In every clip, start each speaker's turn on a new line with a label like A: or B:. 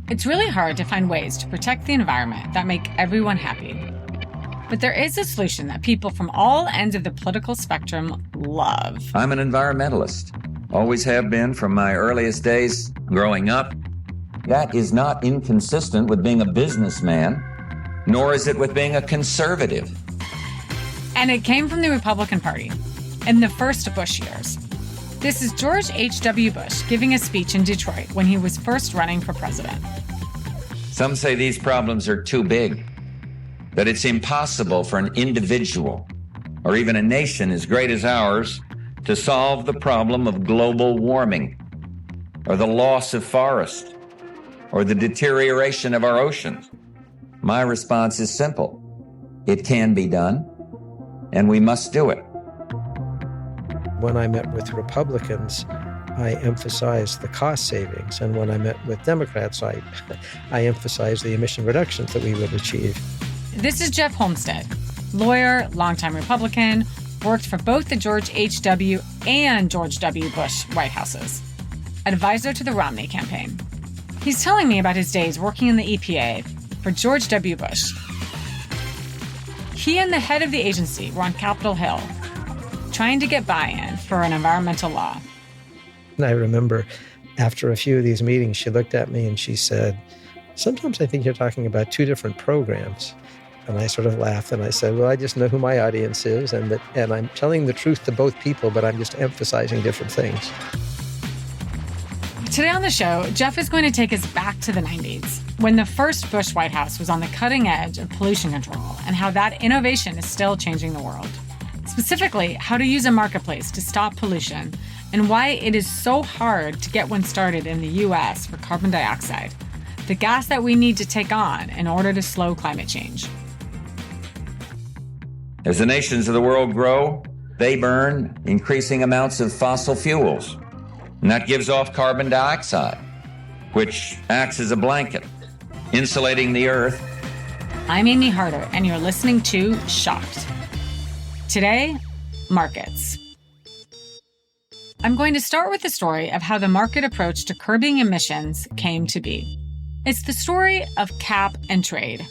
A: It's really hard to find ways to protect the environment that make everyone happy. But there is a solution that people from all ends of the political spectrum love.
B: I'm an environmentalist. Always have been from my earliest days growing up. That is not inconsistent with being a businessman, nor is it with being a conservative.
A: And it came from the Republican Party in the first Bush years. This is George H.W. Bush giving a speech in Detroit when he was first running for president.
B: Some say these problems are too big, that it's impossible for an individual or even a nation as great as ours to solve the problem of global warming or the loss of forest or the deterioration of our oceans. My response is simple. It can be done, and we must do it.
C: When I met with Republicans, I emphasized the cost savings. And when I met with Democrats, I emphasized the emission reductions that we would achieve.
A: This is Jeff Homestead, lawyer, longtime Republican, worked for both the George H.W. and George W. Bush White Houses, advisor to the Romney campaign. He's telling me about his days working in the EPA for George W. Bush. He and the head of the agency were on Capitol Hill, trying to get buy-in for an environmental law.
C: And I remember after a few of these meetings, she looked at me and she said, "Sometimes I think you're talking about two different programs." And I sort of laughed and I said, "Well, I just know who my audience is and I'm telling the truth to both people, but I'm just emphasizing different things."
A: Today on the show, Jeff is going to take us back to the 90s, when the first Bush White House was on the cutting edge of pollution control and how that innovation is still changing the world. Specifically, how to use a marketplace to stop pollution and why it is so hard to get one started in the U.S. for carbon dioxide, the gas that we need to take on in order to slow climate change.
B: As the nations of the world grow, they burn increasing amounts of fossil fuels, and that gives off carbon dioxide, which acts as a blanket, insulating the earth.
A: I'm Amy Harder, and you're listening to Shocked. Today, markets. I'm going to start with the story of how the market approach to curbing emissions came to be. It's the story of cap and trade.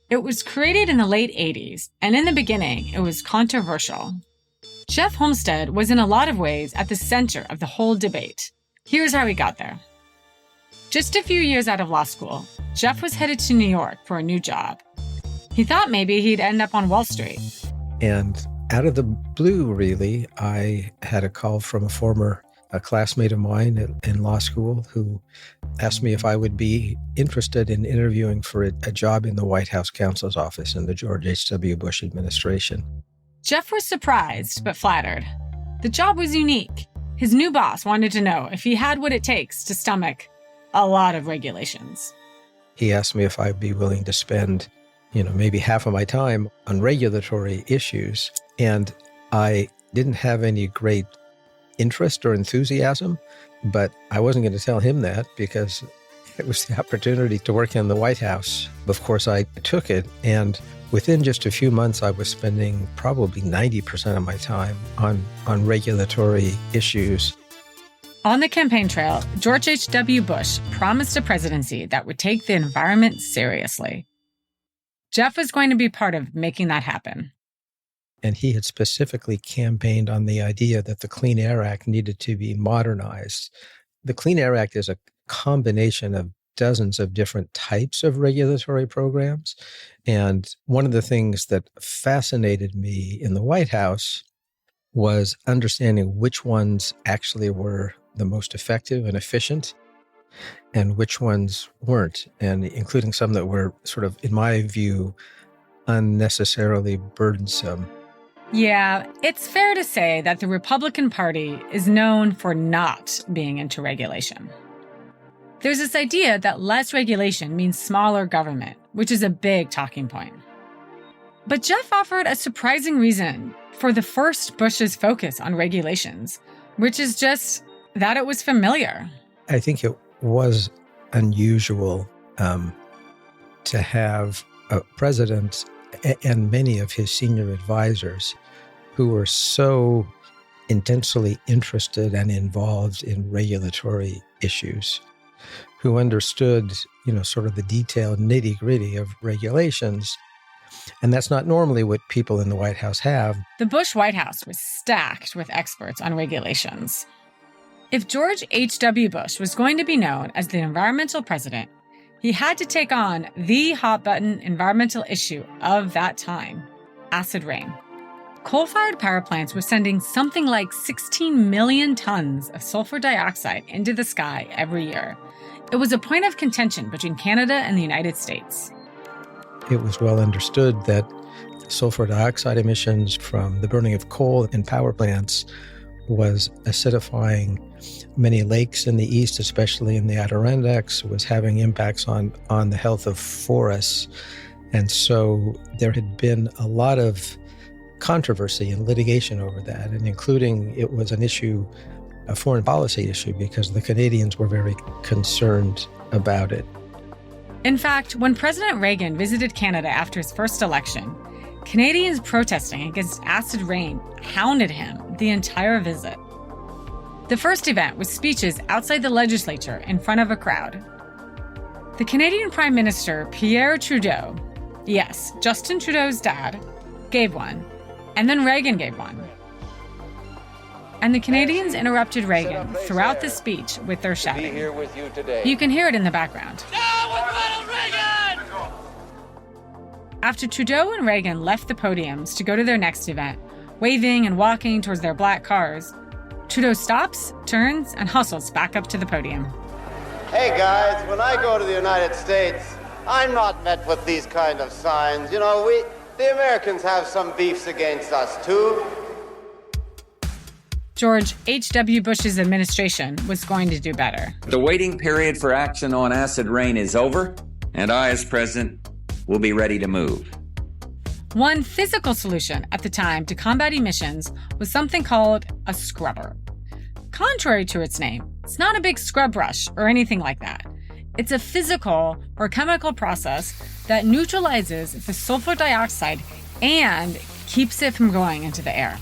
A: It was created in the late 80s, and in the beginning, it was controversial. Jeff Homestead was in a lot of ways at the center of the whole debate. Here's how he got there. Just a few years out of law school, Jeff was headed to New York for a new job. He thought maybe he'd end up on Wall Street.
C: And out of the blue, really, I had a call from a classmate of mine in law school who asked me if I would be interested in interviewing for a job in the White House counsel's office in the George H.W. Bush administration.
A: Jeff was surprised but flattered. The job was unique. His new boss wanted to know if he had what it takes to stomach a lot of regulations.
C: He asked me if I'd be willing to spend, maybe half of my time on regulatory issues. And I didn't have any great interest or enthusiasm, but I wasn't going to tell him that because it was the opportunity to work in the White House. Of course, I took it, and within just a few months, I was spending probably 90% of my time on regulatory issues.
A: On the campaign trail, George H.W. Bush promised a presidency that would take the environment seriously. Jeff was going to be part of making that happen.
C: And he had specifically campaigned on the idea that the Clean Air Act needed to be modernized. The Clean Air Act is a combination of dozens of different types of regulatory programs. And one of the things that fascinated me in the White House was understanding which ones actually were the most effective and efficient and which ones weren't, and including some that were sort of, in my view, unnecessarily burdensome.
A: Yeah, it's fair to say that the Republican Party is known for not being into regulation. There's this idea that less regulation means smaller government, which is a big talking point. But Jeff offered a surprising reason for the first Bush's focus on regulations, which is just that it was familiar.
C: I think it was unusual to have a president and many of his senior advisors who were so intensely interested and involved in regulatory issues. who understood, sort of the detailed nitty-gritty of regulations. And that's not normally what people in the White House have.
A: The Bush White House was stacked with experts on regulations. If George H.W. Bush was going to be known as the environmental president, he had to take on the hot-button environmental issue of that time, acid rain. Coal-fired power plants were sending something like 16 million tons of sulfur dioxide into the sky every year. It was a point of contention between Canada and the United States.
C: It was well understood that sulfur dioxide emissions from the burning of coal in power plants was acidifying many lakes in the east, especially in the Adirondacks, was having impacts on the health of forests. And so there had been a lot of controversy and litigation over that, and including it was an issue, a foreign policy issue, because the Canadians were very concerned about it.
A: In fact, when President Reagan visited Canada after his first election, Canadians protesting against acid rain hounded him the entire visit. The first event was speeches outside the legislature in front of a crowd. The Canadian Prime Minister, Pierre Trudeau, yes, Justin Trudeau's dad, gave one, and then Reagan gave one. And the Canadians interrupted Reagan throughout the speech with their shouting. You can hear it in the background. After Trudeau and Reagan left the podiums to go to their next event, waving and walking towards their black cars, Trudeau stops, turns, and hustles back up to the podium.
D: Hey guys, when I go to the United States, I'm not met with these kind of signs. The Americans have some beefs against us too.
A: George H.W. Bush's administration was going to do better.
B: The waiting period for action on acid rain is over, and I, as president, will be ready to move.
A: One physical solution at the time to combat emissions was something called a scrubber. Contrary to its name, it's not a big scrub brush or anything like that. It's a physical or chemical process that neutralizes the sulfur dioxide and keeps it from going into the air.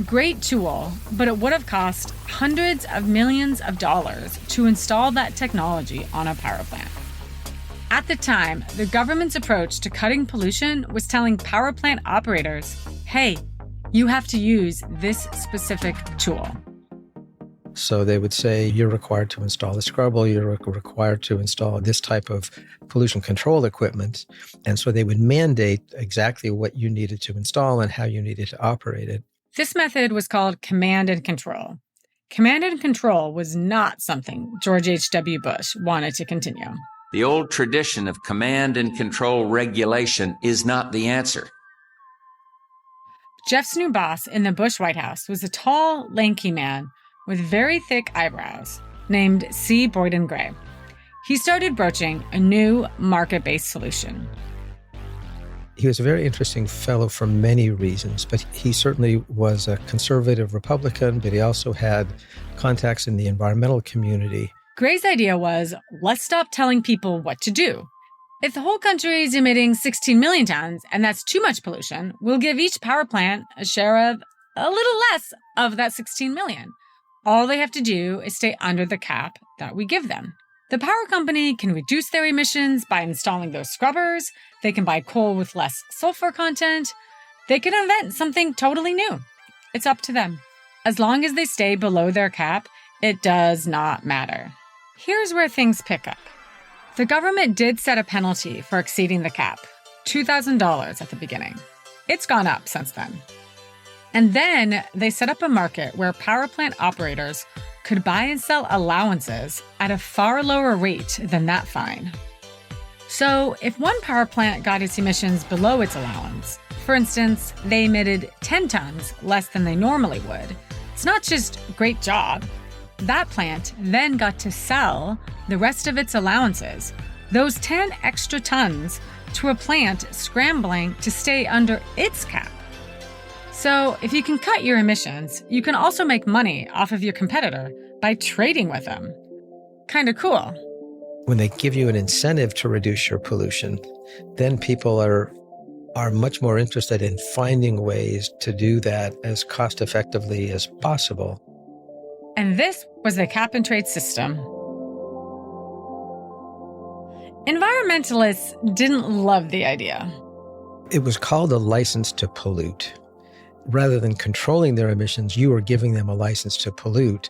A: Great tool, but it would have cost hundreds of millions of dollars to install that technology on a power plant. At the time, the government's approach to cutting pollution was telling power plant operators, hey, you have to use this specific tool.
C: So they would say, you're required to install a scrubber, you're required to install this type of pollution control equipment. And so they would mandate exactly what you needed to install and how you needed to operate it.
A: This method was called command and control. Command and control was not something George H.W. Bush wanted to continue.
B: The old tradition of command and control regulation is not the answer.
A: Jeff's new boss in the Bush White House was a tall, lanky man with very thick eyebrows named C. Boyden Gray. He started broaching a new market-based solution.
C: He was a very interesting fellow for many reasons, but he certainly was a conservative Republican, but he also had contacts in the environmental community.
A: Gray's idea was, let's stop telling people what to do. If the whole country is emitting 16 million tons, and that's too much pollution, we'll give each power plant a share of a little less of that 16 million. All they have to do is stay under the cap that we give them. The power company can reduce their emissions by installing those scrubbers. They can buy coal with less sulfur content. They can invent something totally new. It's up to them. As long as they stay below their cap, it does not matter. Here's where things pick up. The government did set a penalty for exceeding the cap, $2,000 at the beginning. It's gone up since then. And then they set up a market where power plant operators could buy and sell allowances at a far lower rate than that fine. So if one power plant got its emissions below its allowance, for instance, they emitted 10 tons less than they normally would, it's not just great job. That plant then got to sell the rest of its allowances, those 10 extra tons, to a plant scrambling to stay under its cap. So if you can cut your emissions, you can also make money off of your competitor by trading with them. Kind of cool.
C: When they give you an incentive to reduce your pollution, then people are much more interested in finding ways to do that as cost effectively as possible.
A: And this was the cap and trade system. Environmentalists didn't love the idea.
C: It was called a license to pollute. Rather than controlling their emissions, you were giving them a license to pollute.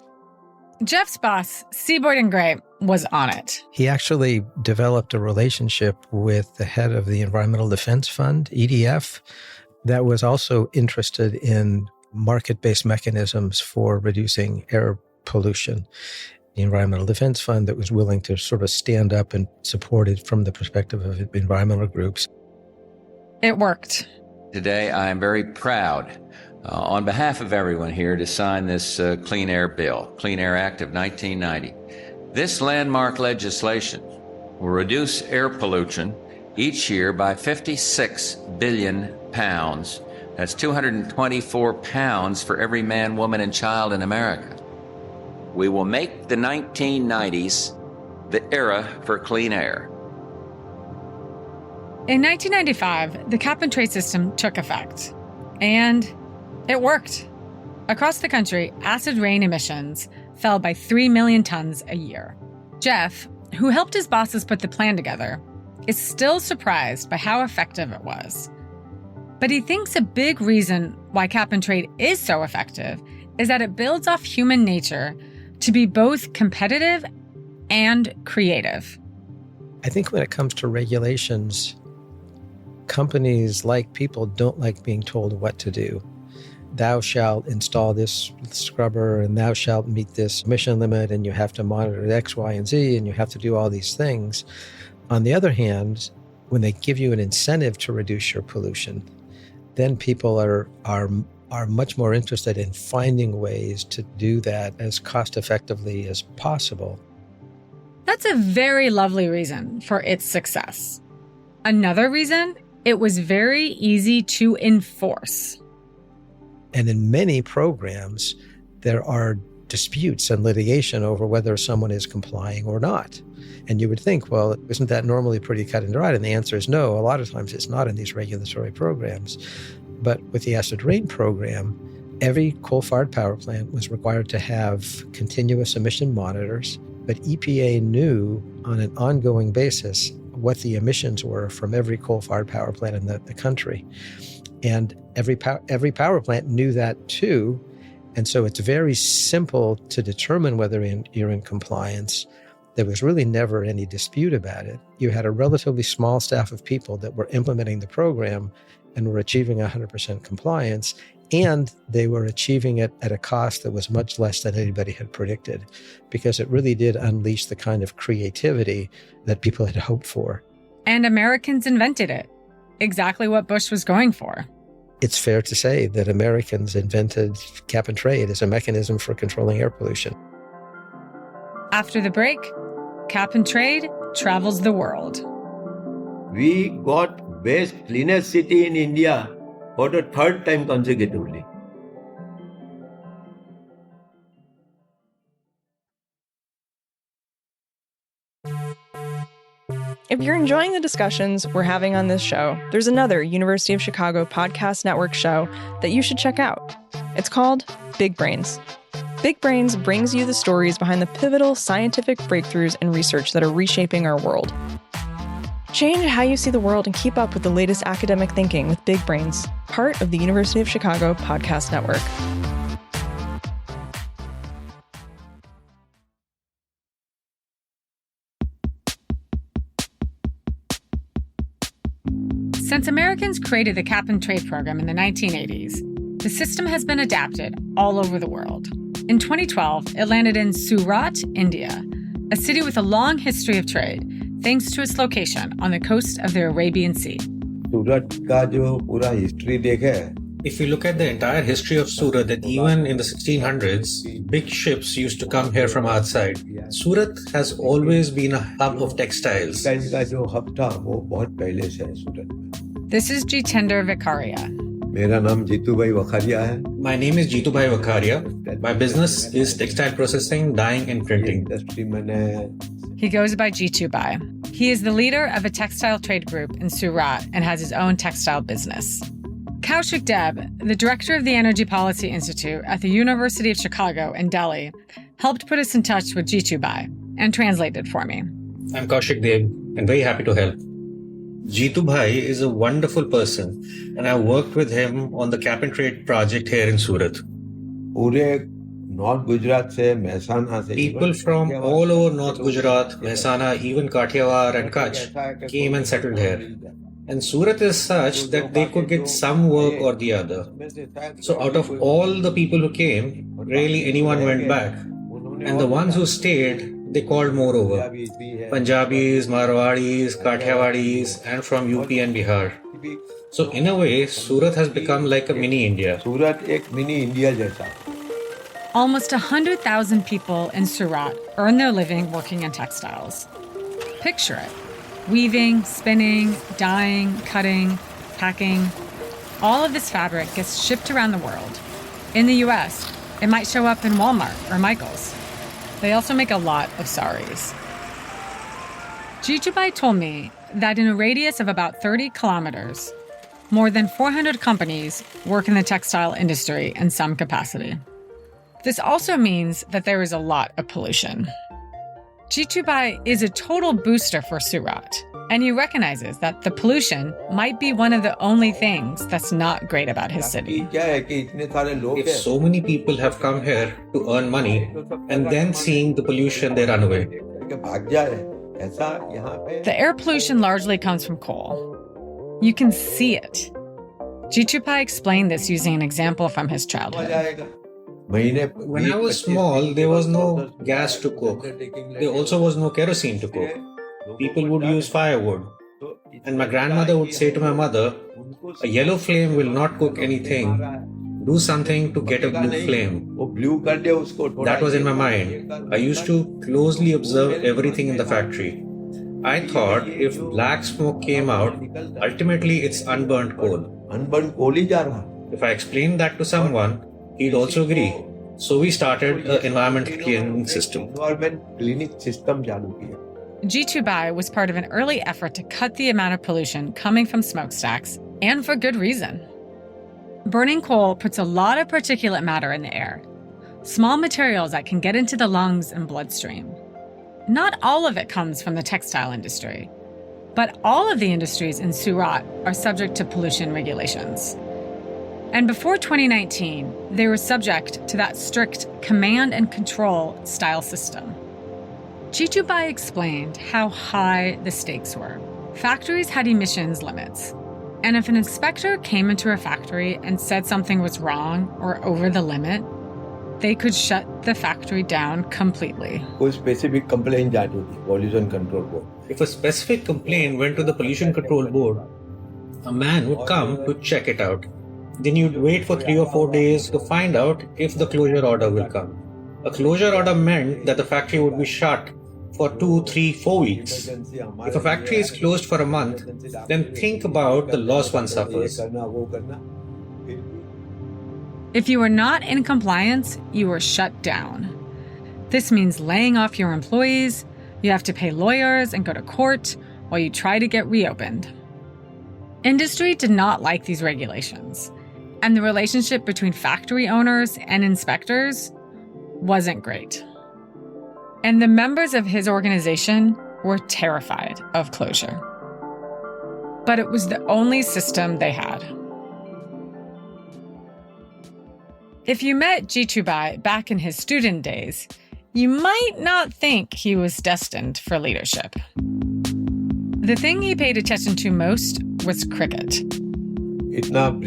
A: Jeff's boss, Seaboard & Gray, was on it.
C: He actually developed a relationship with the head of the Environmental Defense Fund, EDF, that was also interested in market-based mechanisms for reducing air pollution. The Environmental Defense Fund that was willing to sort of stand up and support it from the perspective of environmental groups.
A: It worked.
B: Today, I am very proud, on behalf of everyone here, to sign this Clean Air Bill, Clean Air Act of 1990. This landmark legislation will reduce air pollution each year by 56 billion pounds. That's 224 pounds for every man, woman, and child in America. We will make the 1990s the era for clean air.
A: In 1995, the cap-and-trade system took effect. And it worked. Across the country, acid rain emissions fell by 3 million tons a year. Jeff, who helped his bosses put the plan together, is still surprised by how effective it was. But he thinks a big reason why cap-and-trade is so effective is that it builds off human nature to be both competitive and creative.
C: I think when it comes to regulations, companies, like people, don't like being told what to do. Thou shalt install this scrubber, and thou shalt meet this emission limit, and you have to monitor X, Y, and Z, and you have to do all these things. On the other hand, when they give you an incentive to reduce your pollution, then people are much more interested in finding ways to do that as cost effectively as possible.
A: That's a very lovely reason for its success. Another reason, it was very easy to enforce.
C: And in many programs, there are disputes and litigation over whether someone is complying or not. And you would think, well, isn't that normally pretty cut and dried? And the answer is no. A lot of times it's not in these regulatory programs. But with the acid rain program, every coal-fired power plant was required to have continuous emission monitors. But EPA knew on an ongoing basis what the emissions were from every coal-fired power plant in the country. And every power plant knew that too. And so it's very simple to determine whether you're in compliance. There was really never any dispute about it. You had a relatively small staff of people that were implementing the program and were achieving 100% compliance. And they were achieving it at a cost that was much less than anybody had predicted, because it really did unleash the kind of creativity that people had hoped for.
A: And Americans invented it. Exactly what Bush was going for.
C: It's fair to say that Americans invented cap and trade as a mechanism for controlling air pollution.
A: After the break, cap and trade travels the world.
E: We got best cleanest city in India for the third time consecutively.
F: If you're enjoying the discussions we're having on this show, there's another University of Chicago Podcast Network show that you should check out. It's called Big Brains. Big Brains brings you the stories behind the pivotal scientific breakthroughs and research that are reshaping our world. Change how you see the world and keep up with the latest academic thinking with Big Brains, part of the University of Chicago Podcast Network.
A: Since Americans created the cap-and-trade program in the 1980s, the system has been adapted all over the world. In 2012, it landed in Surat, India, a city with a long history of trade, thanks to its location on the coast of the Arabian Sea.
E: Surat ka jo pura history dekhe.
G: If you look at the entire history of Surat, that even in the 1600s, big ships used to come here from outside. Surat has always been a hub of textiles.
E: Textiles ka jo hub tha, wo bahut pehle se hai Surat mein.
A: This is Jitender Vikaria.
E: Mera naam Jitu Bhai Vakharia hai.
G: My name is Jitu Bhai Vakharia. My business is textile processing, dyeing and printing.
E: Industry mein
A: He goes by Jitu Bhai. He is the leader of a textile trade group in Surat and has his own textile business. Kaushik Deb, the director of the Energy Policy Institute at the University of Chicago in Delhi, helped put us in touch with Jitu Bhai and translated for me.
G: I'm Kaushik Dev and very happy to help. Jeetu Bhai is a wonderful person and I worked with him on the cap and trade project here in Surat. People from all over North Gujarat, Mehsana, even Kathiawar and Kutch came and settled here. And Surat is such that they could get some work or the other. So out of all the people who came, rarely anyone went back. And the ones who stayed, they called more over. Punjabis, Marwadis, Kathiawadis, and from UP and Bihar. So in a way, Surat has become like a mini India.
A: Almost 100,000 people in Surat earn their living working in textiles. Picture it. Weaving, spinning, dyeing, cutting, packing. All of this fabric gets shipped around the world. In the US, it might show up in Walmart or Michael's. They also make a lot of saris. Jeetu Bhai told me that in a radius of about 30 kilometers, more than 400 companies work in the textile industry in some capacity. This also means that there is a lot of pollution. Jeetu Bhai is a total booster for Surat, and he recognizes that the pollution might be one of the only things that's not great about his city.
G: If so many people have come here to earn money and then seeing the pollution, they run away.
A: The air pollution largely comes from coal. You can see it. Jeetu Bhai explained this using an example from his childhood.
G: When I was small, there was no gas to cook. There also was no kerosene to cook. People would use firewood. And my grandmother would say to my mother, a yellow flame will not cook anything. Do something to get a blue flame. That was in my mind. I used to closely observe everything in the factory. I thought if black smoke came out, ultimately it's unburnt coal. If I explained that to someone, he'd also agree. So we started an environmental cleaning system.
A: Jeetu Bhai was part of an early effort to cut the amount of pollution coming from smokestacks, and for good reason. Burning coal puts a lot of particulate matter in the air, small materials that can get into the lungs and bloodstream. Not all of it comes from the textile industry, but all of the industries in Surat are subject to pollution regulations. And before 2019, they were subject to that strict command and control style system. Jeetu Bhai explained how high the stakes were. Factories had emissions limits, and if an inspector came into a factory and said something was wrong or over the limit, they could shut the factory down completely.
E: Specific complaint Pollution Control Board.
G: If a specific complaint went to the Pollution Control Board, a man would come to check it out. Then you'd wait for 3 or 4 days to find out if the closure order will come. A closure order meant that the factory would be shut for 2, 3, 4 weeks. If a factory is closed for a month, then think about the loss one suffers.
A: If you are not in compliance, you are shut down. This means laying off your employees, you have to pay lawyers and go to court while you try to get reopened. Industry did not like these regulations, and the relationship between factory owners and inspectors wasn't great. And the members of his organization were terrified of closure. But it was the only system they had. If you met Jeetu Bhai back in his student days, you might not think he was destined for leadership. The thing he paid attention to most was cricket.
G: Now,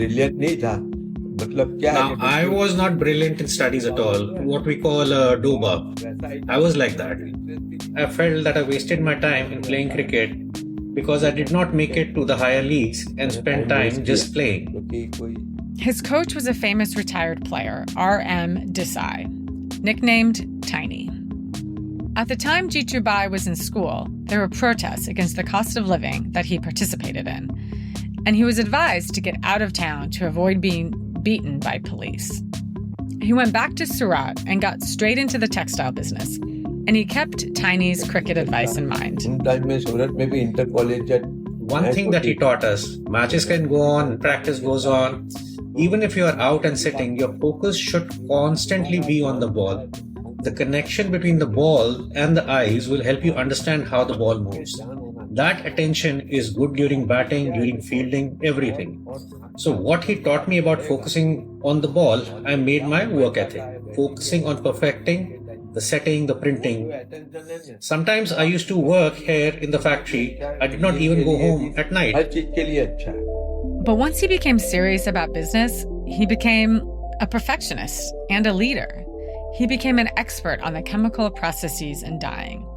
G: I was not brilliant in studies at all, what we call a doba. I was like that. I felt that I wasted my time in playing cricket because I did not make it to the higher leagues and spend time just playing.
A: His coach was a famous retired player, R.M. Desai, nicknamed Tiny. At the time Jeetu Bhai was in school, there were protests against the cost of living that he participated in, and he was advised to get out of town to avoid being beaten by police. He went back to Surat and got straight into the textile business, and he kept Tiny's cricket advice in mind.
G: One thing that he taught us, matches can go on, practice goes on. Even if you are out and sitting, your focus should constantly be on the ball. The connection between the ball and the eyes will help you understand how the ball moves. That attention is good during batting, during fielding, everything. So what he taught me about focusing on the ball, I made my work ethic. Focusing on perfecting the setting, the printing. Sometimes I used to work here in the factory. I did not even go home at night.
A: But once he became serious about business, he became a perfectionist and a leader. He became an expert on the chemical processes in dyeing.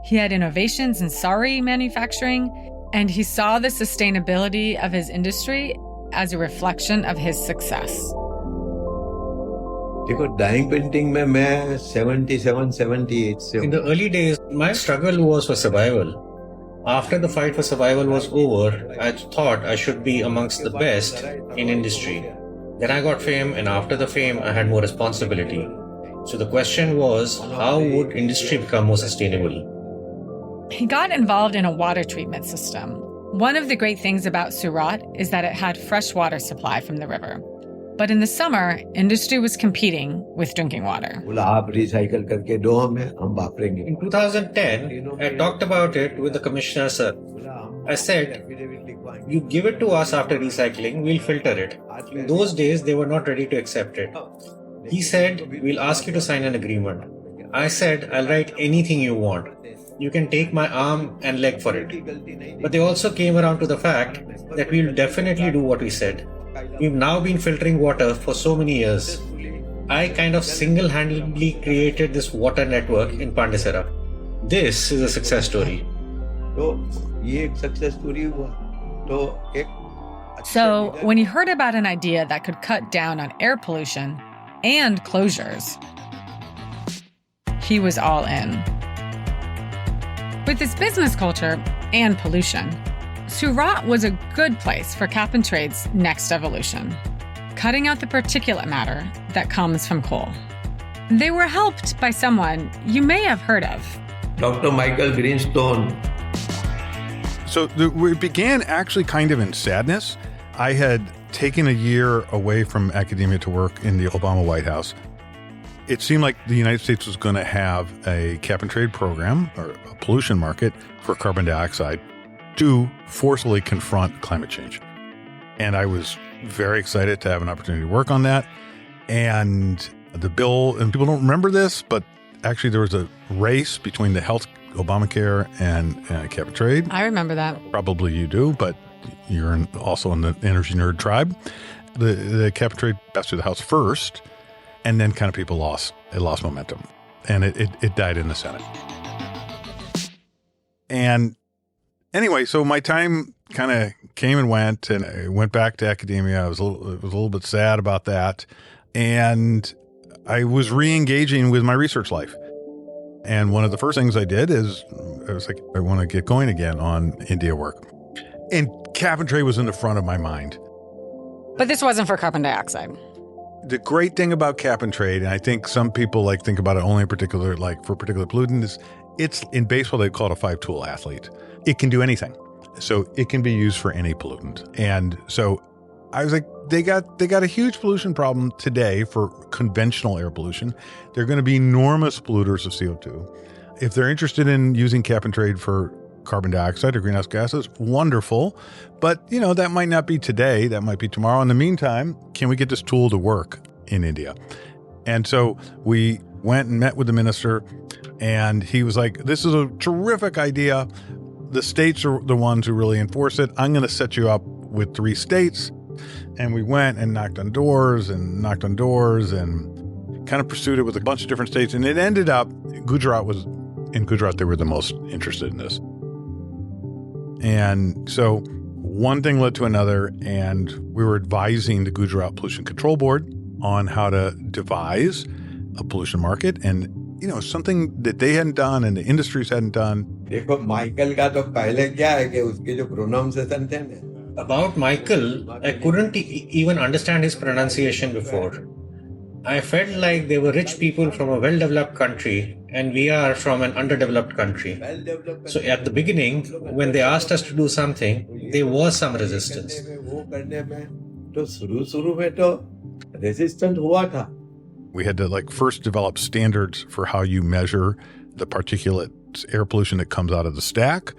A: He had innovations in sari manufacturing, and he saw the sustainability of his industry as a reflection of his success.
E: Dyeing painting mein main 77, 78 se
G: In the early days, my struggle was for survival. After the fight for survival was over, I thought I should be amongst the best in industry. Then I got fame, and after the fame, I had more responsibility. So the question was, how would industry become more sustainable?
A: He got involved in a water treatment system. One of the great things about Surat is that it had fresh water supply from the river. But in the summer, industry was competing with drinking water.
G: In 2010, I talked about it with the commissioner, sir. I said, you give it to us after recycling, we'll filter it. In those days, they were not ready to accept it. He said, we'll ask you to sign an agreement. I said, I'll write anything you want. You can take my arm and leg for it. But they also came around to the fact that we'll definitely do what we said. We've now been filtering water for so many years. I kind of single-handedly created this water network in Pandisera. This is a success story.
A: So, when he heard about an idea that could cut down on air pollution and closures, he was all in. With its business culture and pollution, Surat was a good place for cap and trade's next evolution, cutting out the particulate matter that comes from coal. They were helped by someone you may have heard of.
E: Dr. Michael Greenstone.
H: So it began actually kind of in sadness. I had taken a year away from academia to work in the Obama White House. It seemed like the United States was going to have a cap and trade program or a pollution market for carbon dioxide to forcefully confront climate change. And I was very excited to have an opportunity to work on that. And the bill, and people don't remember this, but actually there was a race between the health Obamacare and cap and trade.
A: I remember that.
H: Probably you do, but you're also in the energy nerd tribe. The cap and trade passed through the House first, and then kind of people lost momentum, and it died in the Senate. And anyway, so my time kind of came and went, and I went back to academia. I was a little bit sad about that, and I was re-engaging with my research life. And one of the first things I did is I was like, I want to get going again on India work. And cap and trade was in the front of my mind.
A: But this wasn't for carbon dioxide.
H: The great thing about cap and trade, and I think some people think about it only in particular, for particular pollutants, is it's in baseball, they call it a 5-tool athlete. It can do anything. So it can be used for any pollutant. And so I was like, they got a huge pollution problem today for conventional air pollution. They're going to be enormous polluters of CO2. If they're interested in using cap and trade for carbon dioxide or greenhouse gases, wonderful. But, that might not be today. That might be tomorrow. In the meantime, can we get this tool to work in India? And so we went and met with the minister, and he was like, this is a terrific idea. The states are the ones who really enforce it. I'm going to set you up with 3 states. And we went and knocked on doors and kind of pursued it with a bunch of different states. And it ended up, in Gujarat, they were the most interested in this. And so one thing led to another, and we were advising the Gujarat Pollution Control Board on how to devise a pollution market, and something that they hadn't done and the industries hadn't done.
G: About Michael, I couldn't even understand his pronunciation before. I felt like they were rich people from a well-developed country, and we are from an underdeveloped country. So at the beginning, when they asked us to do something, there was some resistance.
H: We had to first develop standards for how you measure the particulate air pollution that comes out of the stack,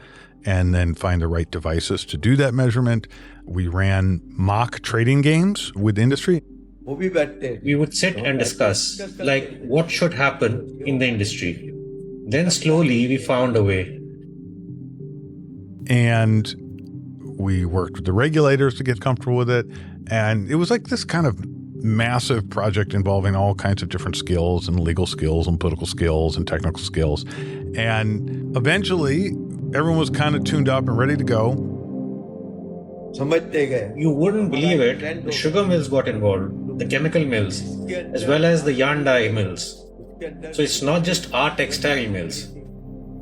H: and then find the right devices to do that measurement. We ran mock trading games with industry.
G: We would sit and discuss, what should happen in the industry. Then slowly we found a way.
H: And we worked with the regulators to get comfortable with it. And it was this kind of massive project involving all kinds of different skills and legal skills and political skills and technical skills. And eventually, everyone was kind of tuned up and ready to go.
G: You wouldn't believe it, the sugar mills got involved, the chemical mills, as well as the yarn dye mills. So it's not just our textile mills.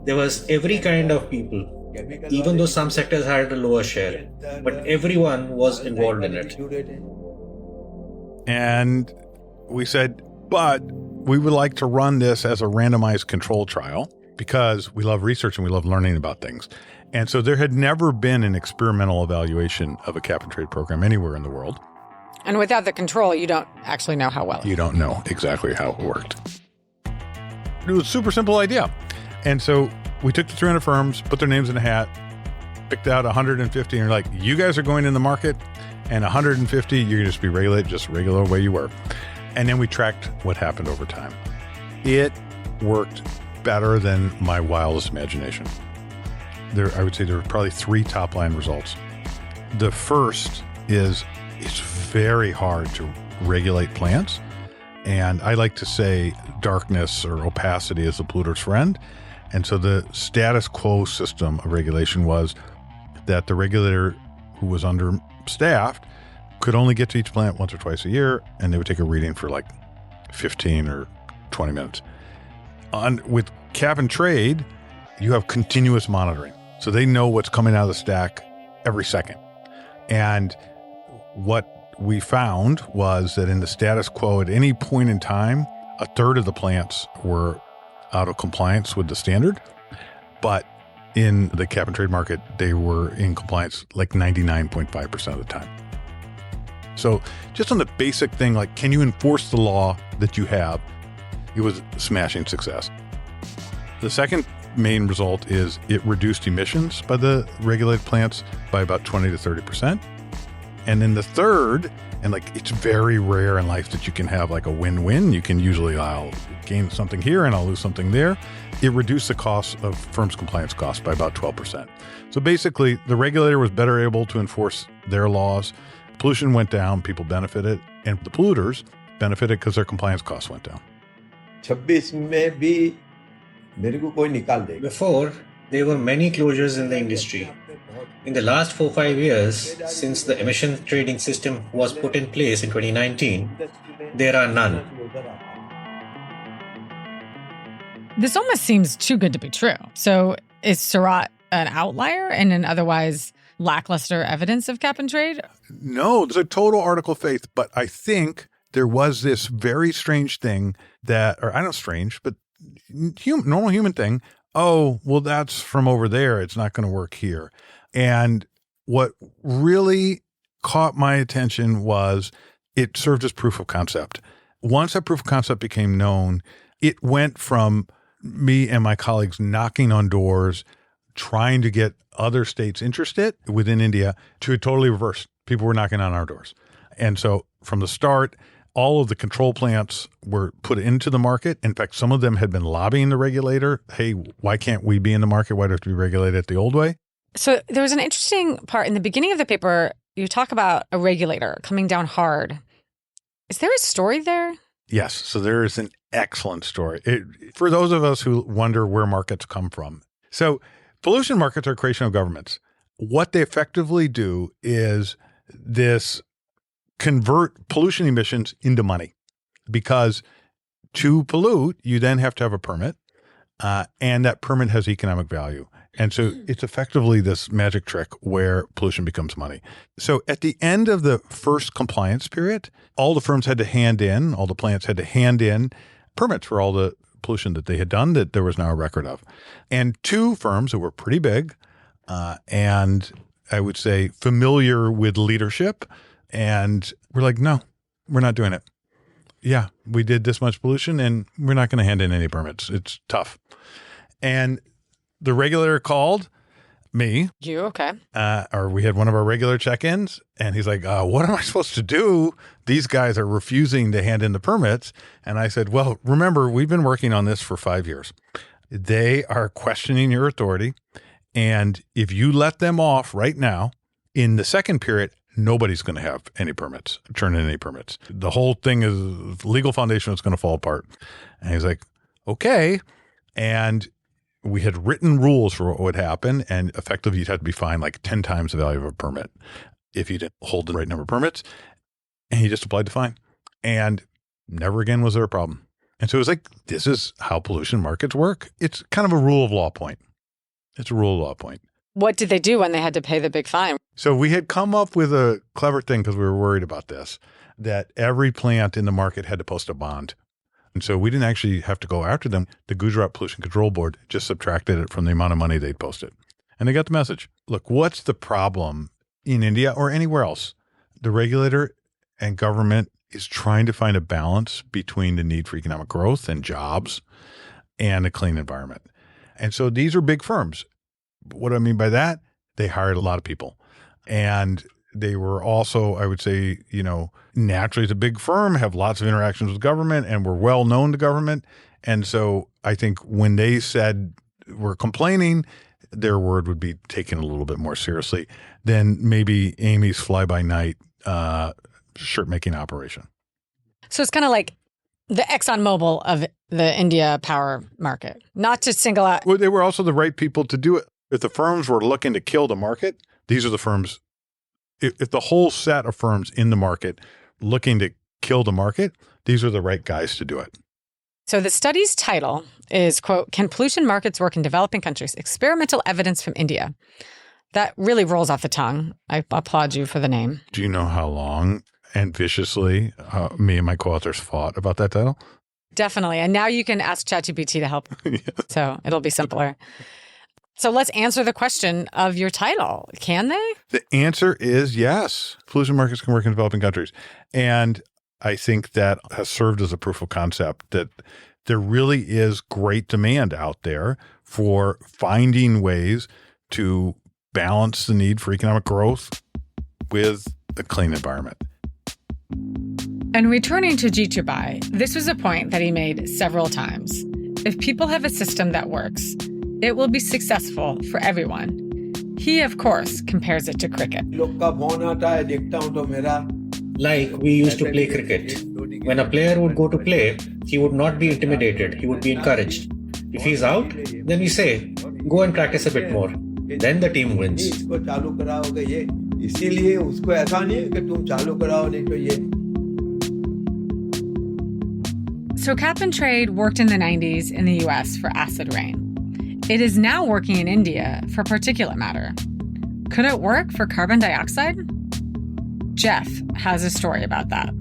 G: There was every kind of people, even though some sectors had a lower share, but everyone was involved in it.
H: And we said, but we would like to run this as a randomized control trial because we love research and we love learning about things. And so there had never been an experimental evaluation of a cap and trade program anywhere in the world.
A: And without the control, you don't actually know how well.
H: You don't know exactly how it worked. It was a super simple idea. And so we took the 300 firms, put their names in a hat, picked out 150, and you're like, you guys are going in the market, and 150, you're going to just be regulated just regular way you were. And then we tracked what happened over time. It worked better than my wildest imagination. I would say there were probably 3 top-line results. The first is it's very hard to regulate plants. And I like to say darkness or opacity is the polluter's friend. And so the status quo system of regulation was that the regulator who was understaffed could only get to each plant once or twice a year, and they would take a reading for 15 or 20 minutes. With cap and trade, you have continuous monitoring. So they know what's coming out of the stack every second. And what we found was that in the status quo, at any point in time, a third of the plants were out of compliance with the standard. But in the cap and trade market, they were in compliance 99.5% of the time. So just on the basic thing, can you enforce the law that you have? It was smashing success. The second main result is it reduced emissions by the regulated plants by about 20 to 30%. And then the third, and it's very rare in life that you can have a win-win. You can usually, I'll gain something here and I'll lose something there. It reduced the cost of firms' compliance costs by about 12%. So basically, the regulator was better able to enforce their laws. Pollution went down, people benefited, and the polluters benefited because their compliance costs went down.
G: Before, there were many closures in the industry. In the last 4-5 years, since the emission trading system was put in place in 2019, there are none.
A: This almost seems too good to be true. So is Surat an outlier in an otherwise lackluster evidence of cap and trade?
H: No, there's a total article of faith, but I think there was this very strange thing that, or I don't know, strange, but normal human thing. Oh, well, that's from over there. It's not going to work here. And what really caught my attention was it served as proof of concept. Once that proof of concept became known, it went from me and my colleagues knocking on doors, trying to get other states interested within India, to a totally reverse. People were knocking on our doors. And so from the start, all of the control plants were put into the market. In fact, some of them had been lobbying the regulator. Hey, why can't we be in the market? Why do we have to be regulated the old way?
A: So there was an interesting part in the beginning of the paper. You talk about a regulator coming down hard. Is there a story there?
H: Yes. So there is an excellent story. For those of us who wonder where markets come from. So pollution markets are a creation of governments. What they effectively do is convert pollution emissions into money, because to pollute, you then have to have a permit, and that permit has economic value. And so it's effectively this magic trick where pollution becomes money. So at the end of the first compliance period, all the firms had to hand in, all the plants had to hand in permits for all the pollution that they had done that there was now a record of. And 2 firms that were pretty big, and I would say familiar with leadership, and we're like, no, we're not doing it. yeah, we did this much pollution and we're not going to hand in any permits. It's tough. And the regulator called me.
A: You, okay.
H: Or we had one of our regular check-ins, and he's like, what am I supposed to do? These guys are refusing to hand in the permits. And I said, well, remember, we've been working on this for 5 years. They are questioning your authority. And if you let them off right now, in the second period, nobody's going to have any permits, turn in any permits. The whole thing is legal foundation is going to fall apart. And he's like, okay. And we had written rules for what would happen, and effectively you'd have to be fined like 10 times the value of a permit if you didn't hold the right number of permits. And he just applied the fine, and never again was there a problem. And so it was like, this is how pollution markets work. It's kind of a rule of law point. It's a rule of law point.
A: What did they do when they had to pay the big fine?
H: So we had come up with a clever thing because we were worried about this, that every plant in the market had to post a bond. And so we didn't actually have to go after them. The Gujarat Pollution Control Board just subtracted it from the amount of money they'd posted. And they got the message. Look, what's the problem in India or anywhere else? The regulator and government is trying to find a balance between the need for economic growth and jobs and a clean environment. And so these are big firms. What do I mean by that? They hired a lot of people. And they were also, I would say, naturally, it's a big firm, have lots of interactions with government, and were well known to government. And so I think when they said we're complaining, their word would be taken a little bit more seriously than maybe Amy's fly-by-night shirt-making operation.
A: So it's kind of like the ExxonMobil of the India power market, not to single out.
H: Well, they were also the right people to do it. If the firms were looking to kill the market, these are the firms. If the whole set of firms in the market looking to kill the market, these are the right guys to do it.
A: So the study's title is, quote, Can Pollution Markets Work in Developing Countries? Experimental Evidence from India. That really rolls off the tongue. I applaud you for the name.
H: Do you know how long and viciously me and my co-authors fought about that title?
A: Definitely. And now you can ask ChatGPT to help.
H: Yeah.
A: So it'll be simpler. So let's answer the question of your title. Can they?
H: The answer is yes. Pollution markets can work in developing countries. And I think that has served as a proof of concept that there really is great demand out there for finding ways to balance the need for economic growth with a clean environment.
A: And returning to Jitubai, this was a point that he made several times. If people have a system that works, it will be successful for everyone. He, of course, compares it to cricket.
G: Like we used to play cricket. When a player would go to play, he would not be intimidated. He would be encouraged. If he's out, then we say, go and practice a bit more. Then the team wins.
A: So cap and trade worked in the 90s in the US for acid rain. It is now working in India for particulate matter. Could it work for carbon dioxide? Jeff has a story about that.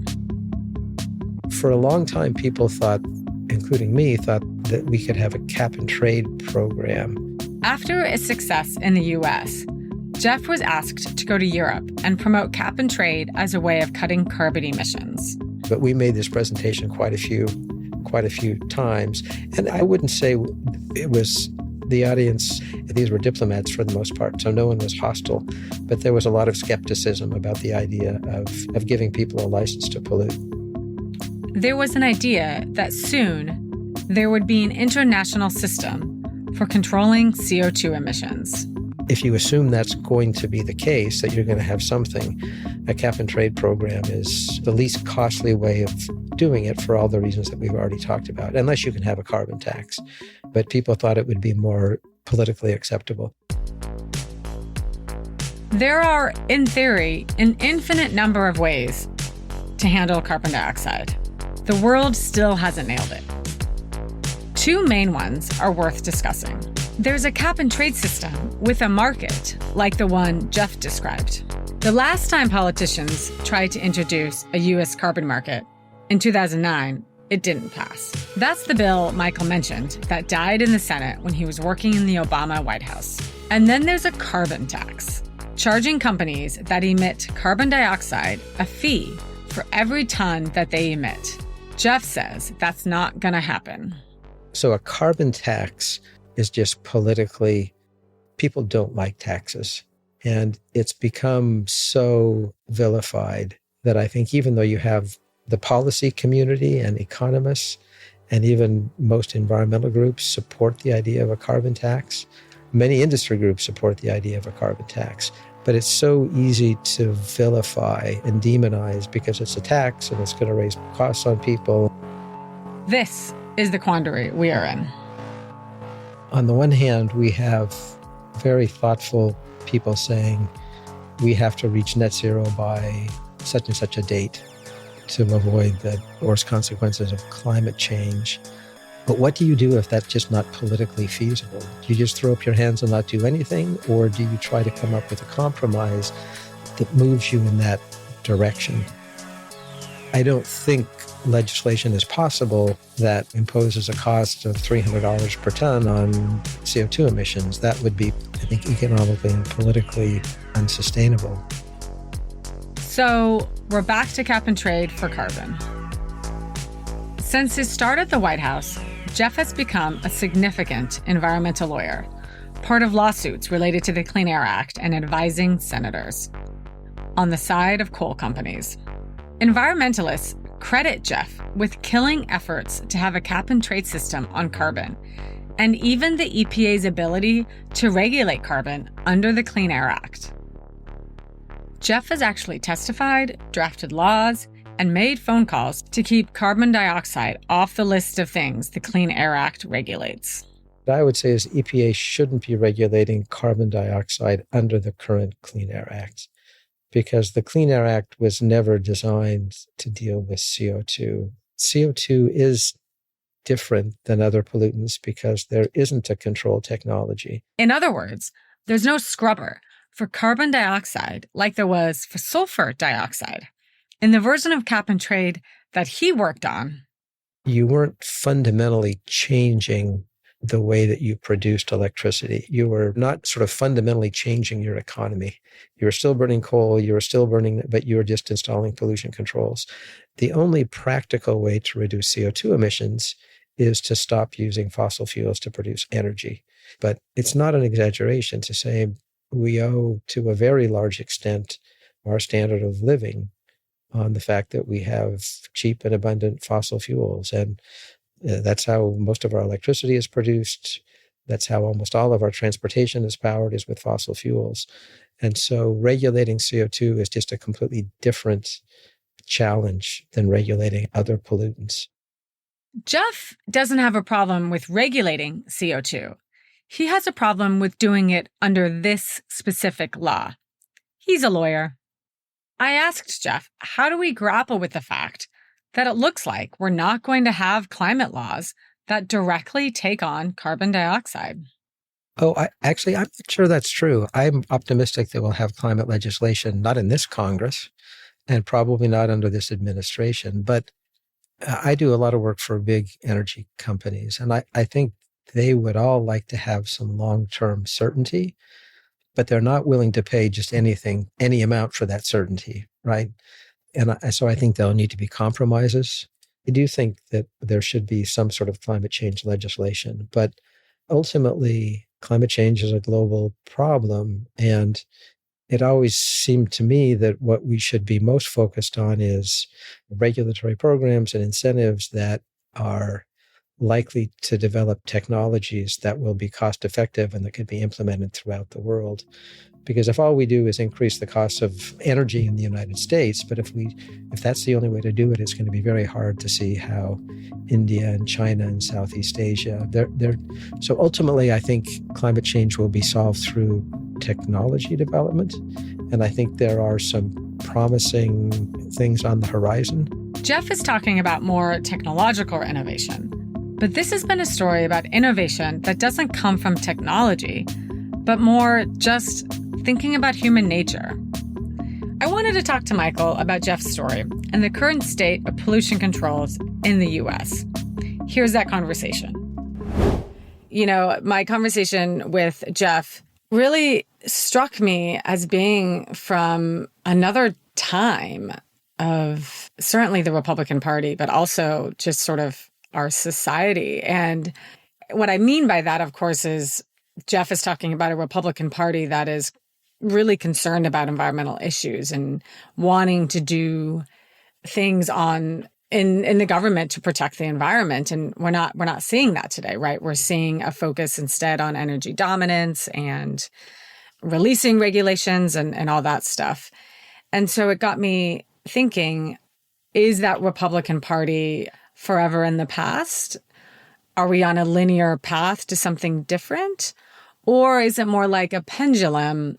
C: For a long time, people thought, including me, thought that we could have a cap and trade program.
A: After a success in the US, Jeff was asked to go to Europe and promote cap and trade as a way of cutting carbon emissions.
C: But we made this presentation quite a few times. And I wouldn't say it was the audience, these were diplomats for the most part, so no one was hostile. But there was a lot of skepticism about the idea of giving people a license to pollute.
A: There was an idea that soon there would be an international system for controlling CO2 emissions.
C: If you assume that's going to be the case, that you're going to have something, a cap and trade program is the least costly way of doing it for all the reasons that we've already talked about, unless you can have a carbon tax. But people thought it would be more politically acceptable.
A: There are, in theory, an infinite number of ways to handle carbon dioxide. The world still hasn't nailed it. Two main ones are worth discussing. There's a cap and trade system with a market like the one Jeff described. The last time politicians tried to introduce a U.S. carbon market, in 2009, it didn't pass. That's the bill Michael mentioned that died in the Senate when he was working in the Obama White House. And then there's a carbon tax, charging companies that emit carbon dioxide a fee for every ton that they emit. Jeff says that's not going to happen.
C: So a carbon tax is just politically, people don't like taxes. And it's become so vilified that I think even though you have the policy community and economists and even most environmental groups support the idea of a carbon tax, many industry groups support the idea of a carbon tax. But it's so easy to vilify and demonize because it's a tax and it's going to raise costs on people.
A: This is the quandary we are in.
C: On the one hand, we have very thoughtful people saying we have to reach net zero by such and such a date to avoid the worst consequences of climate change. But what do you do if that's just not politically feasible? Do you just throw up your hands and not do anything? Or do you try to come up with a compromise that moves you in that direction? I don't think legislation is possible that imposes a cost of $300 per ton on CO2 emissions. That would be, I think, economically and politically unsustainable.
A: So we're back to cap and trade for carbon. Since his start at the White House, Jeff has become a significant environmental lawyer, part of lawsuits related to the Clean Air Act and advising senators on the side of coal companies. Environmentalists credit Jeff with killing efforts to have a cap-and-trade system on carbon, and even the EPA's ability to regulate carbon under the Clean Air Act. Jeff has actually testified, drafted laws, and made phone calls to keep carbon dioxide off the list of things the Clean Air Act regulates.
C: What I would say is EPA shouldn't be regulating carbon dioxide under the current Clean Air Act, because the Clean Air Act was never designed to deal with CO2. CO2 is different than other pollutants because there isn't a control technology.
A: In other words, there's no scrubber for carbon dioxide like there was for sulfur dioxide. In the version of cap and trade that he worked on,
C: you weren't fundamentally changing the way that you produced electricity. You were not sort of fundamentally changing your economy. You were still burning coal, you were still burning, but you were just installing pollution controls. The only practical way to reduce CO2 emissions is to stop using fossil fuels to produce energy. But it's not an exaggeration to say we owe, to a very large extent, our standard of living on the fact that we have cheap and abundant fossil fuels. And that's how most of our electricity is produced. That's how almost all of our transportation is powered, is with fossil fuels. And so regulating CO2 is just a completely different challenge than regulating other pollutants.
A: Jeff doesn't have a problem with regulating CO2. He has a problem with doing it under this specific law. He's a lawyer. I asked Jeff, how do we grapple with the fact that it looks like we're not going to have climate laws that directly take on carbon dioxide?
C: Oh, I'm not sure that's true. I'm optimistic that we'll have climate legislation, not in this Congress, and probably not under this administration. But I do a lot of work for big energy companies, and I think they would all like to have some long-term certainty, but they're not willing to pay just anything, any amount for that certainty, right? And so I think there'll need to be compromises. I do think that there should be some sort of climate change legislation, but ultimately, climate change is a global problem. And it always seemed to me that what we should be most focused on is regulatory programs and incentives that are likely to develop technologies that will be cost effective and that could be implemented throughout the world. Because if all we do is increase the cost of energy in the United States, but if that's the only way to do it, it's going to be very hard to see how India and China and Southeast Asia, so ultimately I think climate change will be solved through technology development. And I think there are some promising things on the horizon.
A: Jeff is talking about more technological innovation, but this has been a story about innovation that doesn't come from technology, but more just thinking about human nature. I wanted to talk to Michael about Jeff's story and the current state of pollution controls in the U.S. Here's that conversation. You know, my conversation with Jeff really struck me as being from another time. of certainly the Republican Party, but also just sort of our society. And what I mean by that, of course, is Jeff is talking about a Republican Party that is really concerned about environmental issues and wanting to do things in the government to protect the environment. And we're not seeing that today, right? We're seeing a focus instead on energy dominance and releasing regulations and all that stuff. And so it got me thinking, is that Republican Party forever in the past? Are we on a linear path to something different? Or is it more like a pendulum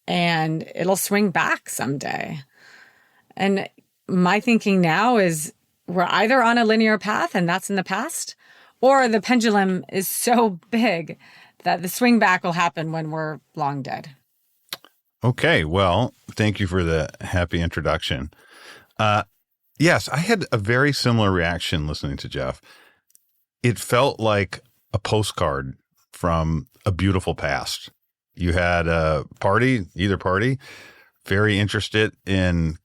A: and it'll swing back someday? And my thinking now is we're either on a linear path and that's in the past, or the pendulum is so big that the swing back will happen when we're long dead.
H: Okay, well, thank you for the happy introduction. Yes, I had a very similar reaction listening to Jeff. It felt like a postcard from a beautiful past. You had a party, either party, very interested in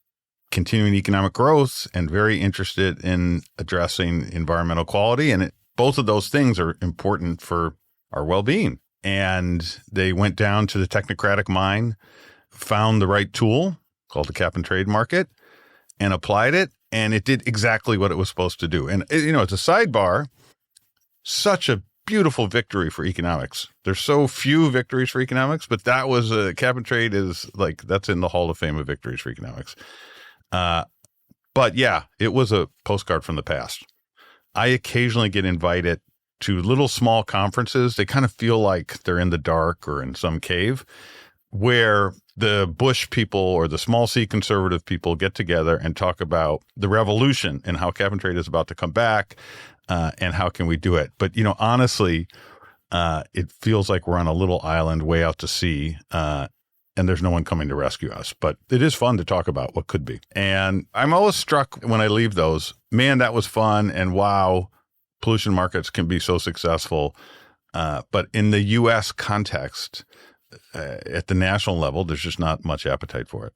H: continuing economic growth and very interested in addressing environmental quality. And both of those things are important for our well-being. And they went down to the technocratic mind, found the right tool called the cap and trade market, and applied it. And it did exactly what it was supposed to do. And, you know, it's a sidebar, such a beautiful victory for economics. There's so few victories for economics, but that was cap and trade is like, that's in the Hall of Fame of victories for economics. But yeah, it was a postcard from the past. I occasionally get invited to little small conferences. They kind of feel like they're in the dark or in some cave where the Bush people or the small C conservative people get together and talk about the revolution and how cap and trade is about to come back, and how can we do it. But, you know, honestly, it feels like we're on a little island way out to sea, and there's no one coming to rescue us. But it is fun to talk about what could be. And I'm always struck when I leave those, man, that was fun. And wow, pollution markets can be so successful. But in the U.S. context, at the national level, there's just not much appetite for it.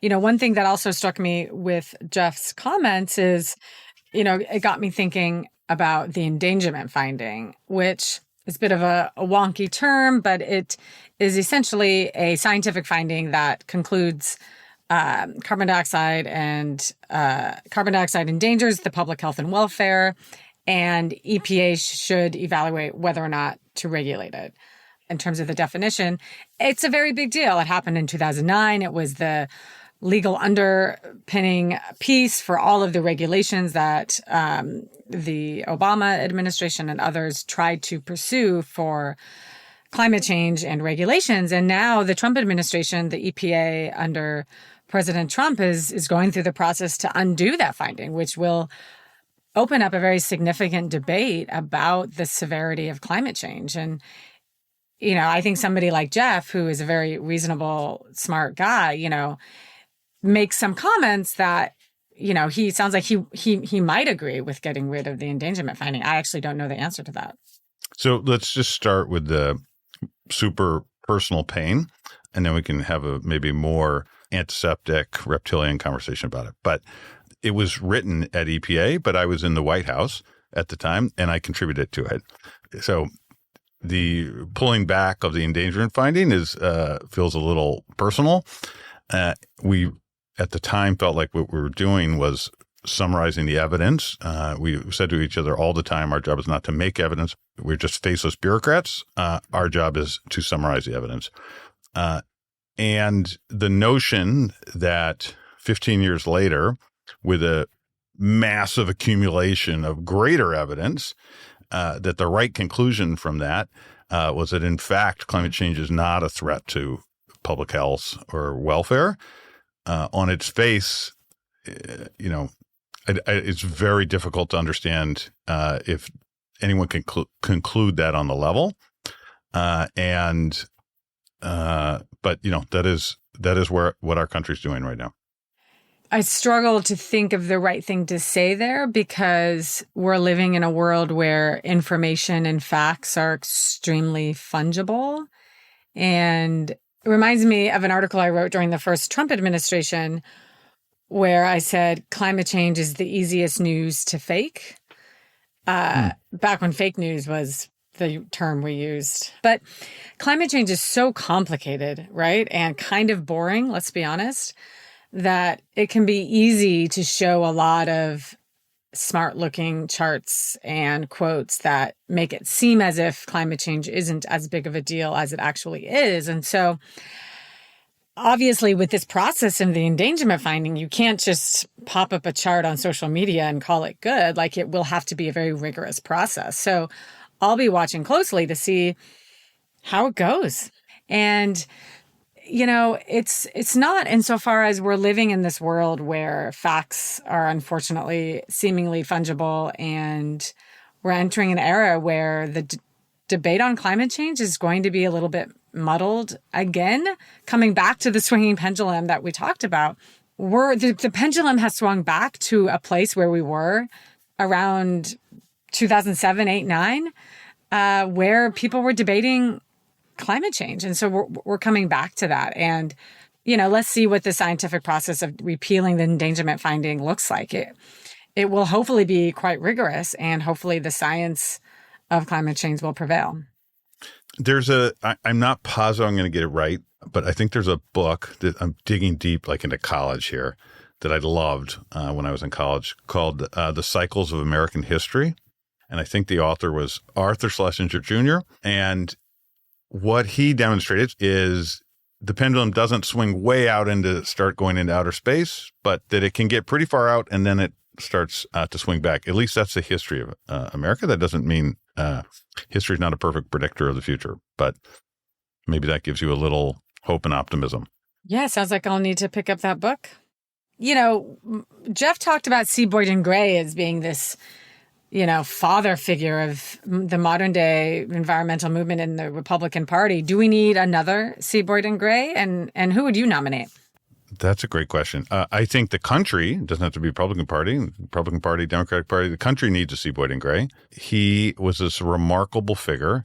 A: You know, one thing that also struck me with Jeff's comments is, you know, it got me thinking about the endangerment finding, which is a bit of a wonky term, but it is essentially a scientific finding that concludes carbon dioxide endangers the public health and welfare, and EPA should evaluate whether or not to regulate it. In terms of the definition, it's a very big deal. It happened in 2009. It was the legal underpinning piece for all of the regulations that the Obama administration and others tried to pursue for climate change and regulations. And now the Trump administration, the EPA under President Trump is going through the process to undo that finding, which will open up a very significant debate about the severity of climate change. And you know, I think somebody like Jeff, who is a very reasonable, smart guy, you know, makes some comments that, you know, he sounds like he might agree with getting rid of the endangerment finding. I actually don't know the answer to that.
H: So let's just start with the super personal pain, and then we can have a maybe more antiseptic reptilian conversation about it. But it was written at EPA, but I was in the White House at the time, and I contributed to it. So the pulling back of the endangerment finding feels a little personal. We at the time felt like what we were doing was summarizing the evidence. We said to each other all the time, our job is not to make evidence. We're just faceless bureaucrats. Our job is to summarize the evidence. And the notion that 15 years later, with a massive accumulation of greater evidence, that the right conclusion from that was that, in fact, climate change is not a threat to public health or welfare. On its face, you know, it's very difficult to understand if anyone can conclude that on the level. But you know, that is what our country's doing right now.
A: I struggle to think of the right thing to say there because we're living in a world where information and facts are extremely fungible. And it reminds me of an article I wrote during the first Trump administration where I said climate change is the easiest news to fake. Back when fake news was the term we used. But climate change is so complicated, right? And kind of boring, let's be honest, that it can be easy to show a lot of smart looking charts and quotes that make it seem as if climate change isn't as big of a deal as it actually is. And so obviously with this process of the endangerment finding, you can't just pop up a chart on social media and call it good. Like, it will have to be a very rigorous process. So I'll be watching closely to see how it goes. And, you know, it's not insofar as we're living in this world where facts are unfortunately seemingly fungible, and we're entering an era where the debate on climate change is going to be a little bit muddled again, coming back to the swinging pendulum that we talked about. The pendulum has swung back to a place where we were around 2007, 8, 9, where people were debating climate change. And so we're coming back to that. And, you know, let's see what the scientific process of repealing the endangerment finding looks like. It will hopefully be quite rigorous, and hopefully the science of climate change will prevail.
H: I'm not positive I'm going to get it right, but I think there's a book that I'm digging deep, like into college here, that I loved when I was in college, called The Cycles of American History. And I think the author was Arthur Schlesinger Jr. And what he demonstrated is the pendulum doesn't swing way out start going into outer space, but that it can get pretty far out and then it starts to swing back. At least that's the history of America. That doesn't mean history is not a perfect predictor of the future, but maybe that gives you a little hope and optimism.
A: Yeah, sounds like I'll need to pick up that book. You know, Jeff talked about C. Boyden Gray as being this, you know, father figure of the modern day environmental movement in the Republican Party. Do we need another C. Boyden Gray? And who would you nominate?
H: That's a great question. I think the country, it doesn't have to be Republican Party, Democratic Party, the country needs a C. Boyden Gray. He was this remarkable figure.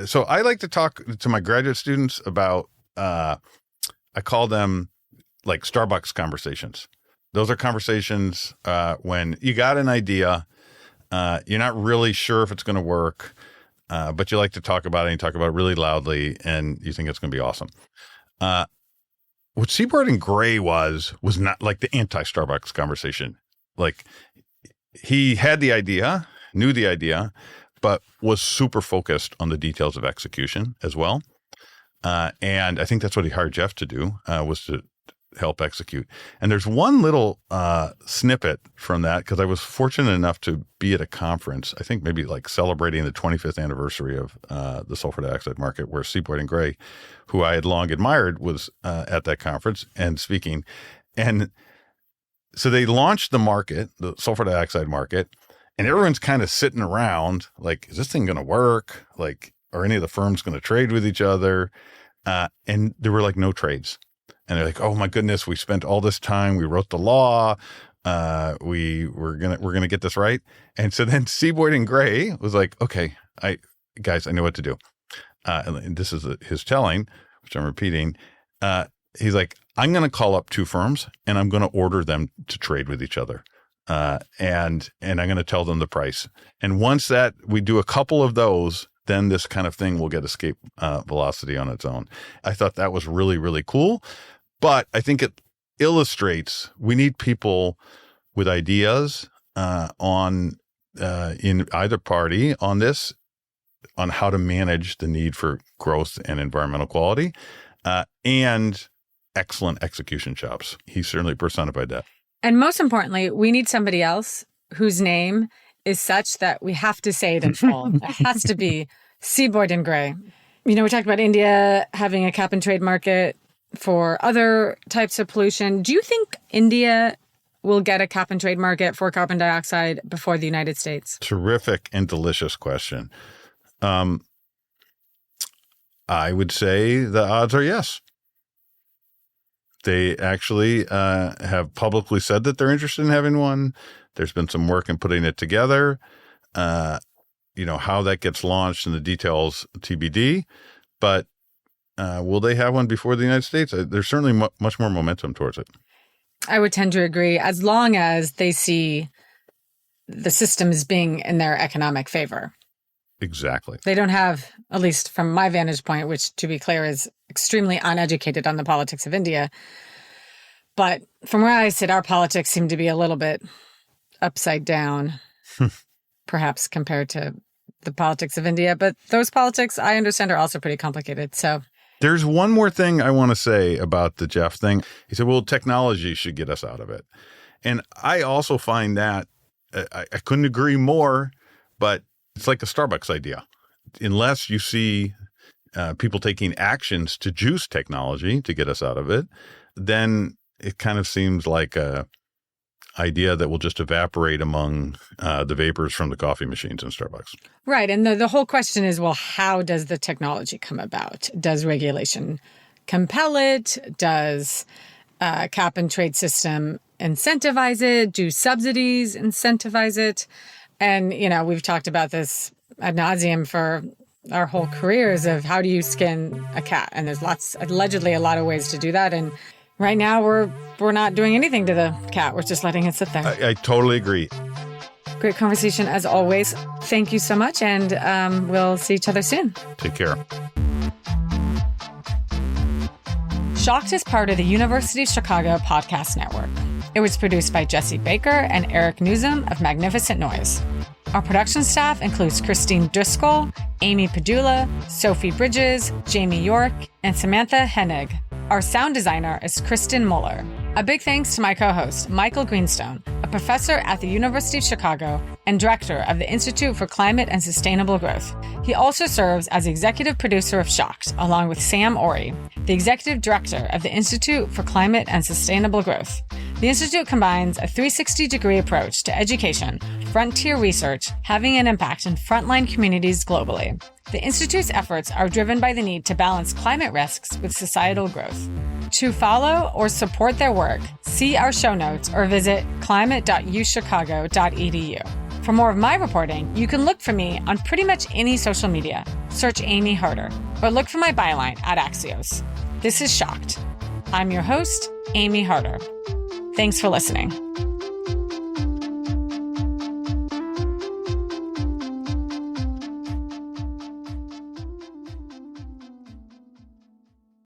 H: So I like to talk to my graduate students about, I call them like Starbucks conversations. Those are conversations when you got an idea, you're not really sure if it's going to work, but you like to talk about it, and you talk about it really loudly, and you think it's going to be awesome. What C. Boyden Gray was not like the anti-Starbucks conversation. Like, he had the idea, knew the idea, but was super focused on the details of execution as well. And I think that's what he hired Jeff to do, was to help execute. And there's one little snippet from that, because I was fortunate enough to be at a conference, I think maybe like celebrating the 25th anniversary of the sulfur dioxide market, where C. Boyden Gray, who I had long admired, was at that conference and speaking. And so they launched the market, the sulfur dioxide market, and everyone's kind of sitting around like, is this thing going to work? Like, are any of the firms going to trade with each other? And there were like no trades. And they're like, oh my goodness, we spent all this time, we wrote the law, we're gonna get this right. And so then C. Boyden Gray was like, okay, I know what to do. And this is his telling, which I'm repeating. He's like, I'm going to call up two firms and I'm going to order them to trade with each other. And I'm going to tell them the price. And once that we do a couple of those, then this kind of thing will get escape velocity on its own. I thought that was really, really cool. But I think it illustrates we need people with ideas in either party on this, on how to manage the need for growth and environmental quality, and excellent execution chops. He certainly personified that.
A: And most importantly, we need somebody else whose name is such that we have to say it in full. It has to be C. Boyden Gray. You know, we talked about India having a cap and trade market for other types of pollution. Do you think India will get a cap and trade market for carbon dioxide before the United States?
H: Terrific and delicious question. I would say the odds are yes. They actually have publicly said that they're interested in having one. There's been some work in putting it together. How that gets launched and the details TBD. But will they have one before the United States? There's certainly much more momentum towards it.
A: I would tend to agree, as long as they see the system as being in their economic favor.
H: Exactly.
A: They don't have, at least from my vantage point, which to be clear is extremely uneducated on the politics of India. But from where I sit, our politics seem to be a little bit upside down, perhaps compared to the politics of India. But those politics, I understand, are also pretty complicated. So
H: there's one more thing I want to say about the Jeff thing. He said, well, technology should get us out of it. And I also find that I couldn't agree more, but it's like a Starbucks idea. Unless you see people taking actions to juice technology to get us out of it, then it kind of seems like a idea that will just evaporate among the vapors from the coffee machines in Starbucks.
A: Right. And the whole question is, well, how does the technology come about? Does regulation compel it? Does cap and trade system incentivize it? Do subsidies incentivize it? And, you know, we've talked about this ad nauseum for our whole careers of how do you skin a cat? And there's allegedly a lot of ways to do that. And right now we're not doing anything to the cat. We're just letting it sit there.
H: I totally agree.
A: Great conversation as always. Thank you so much. And we'll see each other soon.
H: Take care.
A: Shocked is part of the University of Chicago podcast network. It was produced by Jesse Baker and Eric Nuzum of Magnificent Noise. Our production staff includes Christine Driscoll, Amy Pedulla, Sophie Bridges, Jamie York, and Samantha Henig. Our sound designer is Kristen Mueller. A big thanks to my co-host, Michael Greenstone, a professor at the University of Chicago and director of the Institute for Climate and Sustainable Growth. He also serves as executive producer of Shocked, along with Sam Ori, the executive director of the Institute for Climate and Sustainable Growth. The Institute combines a 360-degree approach to education, frontier research, having an impact in frontline communities globally. The Institute's efforts are driven by the need to balance climate risks with societal growth. To follow or support their work, see our show notes or visit climate.uchicago.edu. For more of my reporting, you can look for me on pretty much any social media. Search Amy Harder, or look for my byline at Axios. This is Shocked. I'm your host, Amy Harder. Thanks for listening.